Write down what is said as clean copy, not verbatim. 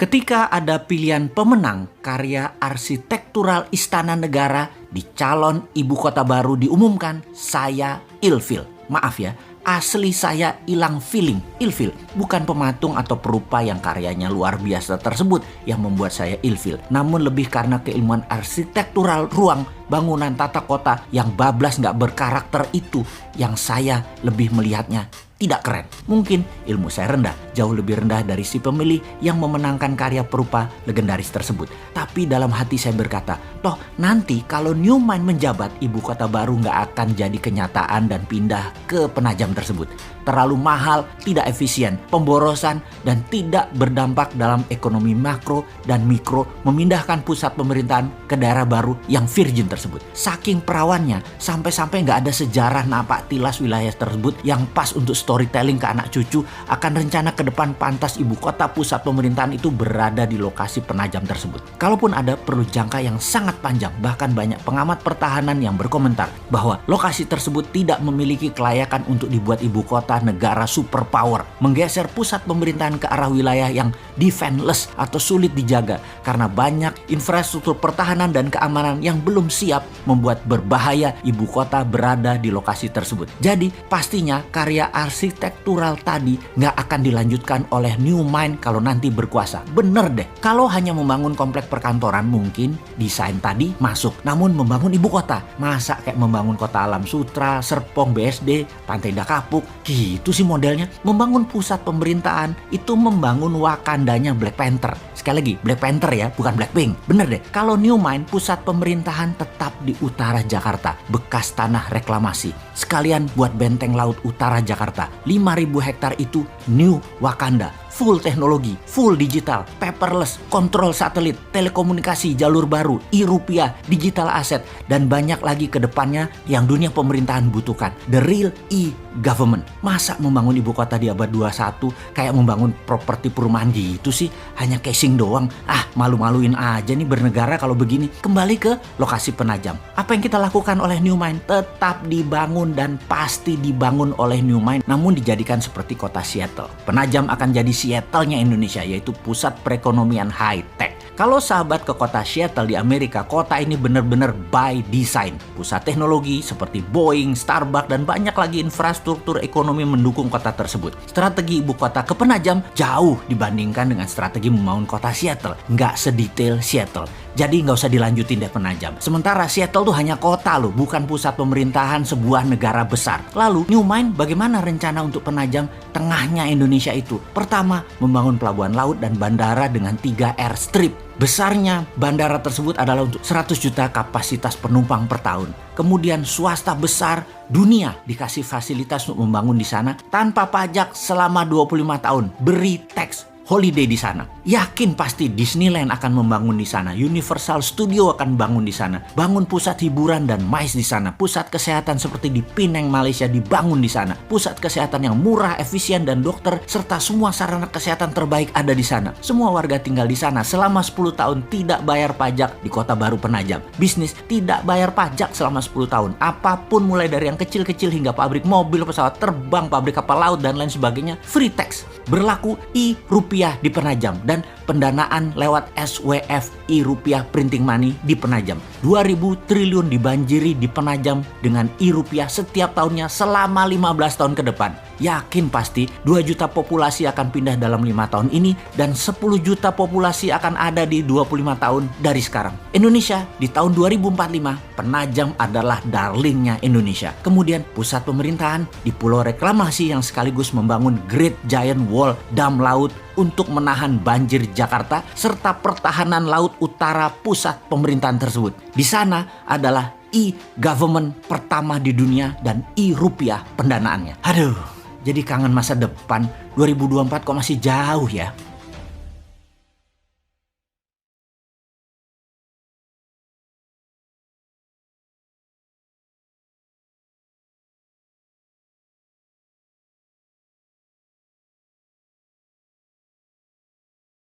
Ketika ada pilihan pemenang karya arsitektural istana negara di calon ibu kota baru diumumkan, saya ilfil. Maaf ya, asli saya hilang feeling. Ilfil bukan pematung atau perupa yang karyanya luar biasa tersebut yang membuat saya ilfil, namun lebih karena keilmuan arsitektural ruang, bangunan, tata kota yang bablas gak berkarakter itu yang saya lebih melihatnya tidak keren. Mungkin ilmu saya rendah, jauh lebih rendah dari si pemilih yang memenangkan karya perupa legendaris tersebut. Tapi dalam hati saya berkata, toh nanti kalau New Mind menjabat, ibu kota baru nggak akan jadi kenyataan dan pindah ke Penajam tersebut. Terlalu mahal, tidak efisien, pemborosan, dan tidak berdampak dalam ekonomi makro dan mikro memindahkan pusat pemerintahan ke daerah baru yang virgin tersebut. Saking perawannya, sampai-sampai nggak ada sejarah napak tilas wilayah tersebut yang pas untuk storytelling ke anak cucu akan rencana ke depan pantas ibu kota pusat pemerintahan itu berada di lokasi Penajam tersebut. Kalaupun ada, perlu jangka yang sangat panjang. Bahkan banyak pengamat pertahanan yang berkomentar bahwa lokasi tersebut tidak memiliki kelayakan untuk dibuat ibu kota negara superpower, menggeser pusat pemerintahan ke arah wilayah yang defenseless atau sulit dijaga karena banyak infrastruktur pertahanan dan keamanan yang belum siap, membuat berbahaya ibu kota berada di lokasi tersebut. Jadi pastinya karya arsitektural tadi nggak akan dilanjutkan oleh New Mind kalau nanti berkuasa. Bener deh, kalau hanya membangun komplek perkantoran mungkin desain tadi masuk, namun membangun ibu kota, masa kayak membangun kota Alam Sutra, Serpong, BSD, Pantai Indah Kapuk, gitu sih modelnya. Membangun pusat pemerintahan itu membangun Wakandanya Black Panther. Sekali lagi, Black Panther ya, bukan Blackpink. Bener deh, kalau New Mind pusat pemerintahan tetap di utara Jakarta, bekas tanah reklamasi. Sekalian buat benteng laut utara Jakarta. 5.000 hektar itu New Wakanda. Full teknologi, full digital, paperless, kontrol satelit, telekomunikasi jalur baru, e-rupiah, digital aset, dan banyak lagi ke depannya yang dunia pemerintahan butuhkan. The real e-government. Masa membangun ibu kota di abad 21 kayak membangun properti perumahan gitu sih? Hanya casing doang. Malu-maluin aja nih bernegara kalau begini. Kembali ke lokasi Penajam. Apa yang kita lakukan oleh New Mind? Tetap dibangun dan pasti dibangun oleh New Mind, namun dijadikan seperti kota Seattle. Penajam akan jadi Seattle-nya Indonesia, yaitu pusat perekonomian high-tech. Kalau sahabat ke kota Seattle di Amerika, kota ini benar-benar by design. Pusat teknologi seperti Boeing, Starbucks, dan banyak lagi infrastruktur ekonomi mendukung kota tersebut. Strategi ibu kota ke Penajam jauh dibandingkan dengan strategi membangun kota Seattle. Nggak sedetail Seattle. Jadi nggak usah dilanjutin deh Penajam. Sementara Seattle tuh hanya kota loh, bukan pusat pemerintahan sebuah negara besar. Lalu New Mind bagaimana rencana untuk Penajam tengahnya Indonesia itu? Pertama, membangun pelabuhan laut dan bandara dengan 3 airstrip. Besarnya bandara tersebut adalah untuk 100 juta kapasitas penumpang per tahun. Kemudian swasta besar dunia dikasih fasilitas untuk membangun di sana tanpa pajak selama 25 tahun. Beri tax holiday di sana. Yakin pasti Disneyland akan membangun di sana. Universal Studio akan bangun di sana. Bangun pusat hiburan dan MICE di sana. Pusat kesehatan seperti di Penang, Malaysia dibangun di sana. Pusat kesehatan yang murah, efisien, dan dokter serta semua sarana kesehatan terbaik ada di sana. Semua warga tinggal di sana selama 10 tahun tidak bayar pajak di kota baru Penajam. Bisnis tidak bayar pajak selama 10 tahun. Apapun mulai dari yang kecil-kecil hingga pabrik mobil, pesawat terbang, pabrik kapal laut, dan lain sebagainya free tax. Berlaku e-rupiah di Penajam dan pendanaan lewat SWF e-rupiah printing money di Penajam. 2.000 triliun dibanjiri di Penajam dengan e-rupiah setiap tahunnya selama 15 tahun ke depan. Yakin pasti 2 juta populasi akan pindah dalam 5 tahun ini dan 10 juta populasi akan ada di 25 tahun dari sekarang. Indonesia di tahun 2045, Penajam adalah darlingnya Indonesia. Kemudian pusat pemerintahan di Pulau Reklamasi yang sekaligus membangun Great Giant Wall, dam laut untuk menahan banjir Jakarta serta pertahanan laut utara pusat pemerintahan tersebut. Di sana adalah e-government pertama di dunia dan e-rupiah pendanaannya. Aduh, jadi kangen masa depan. 2024 kok masih jauh ya.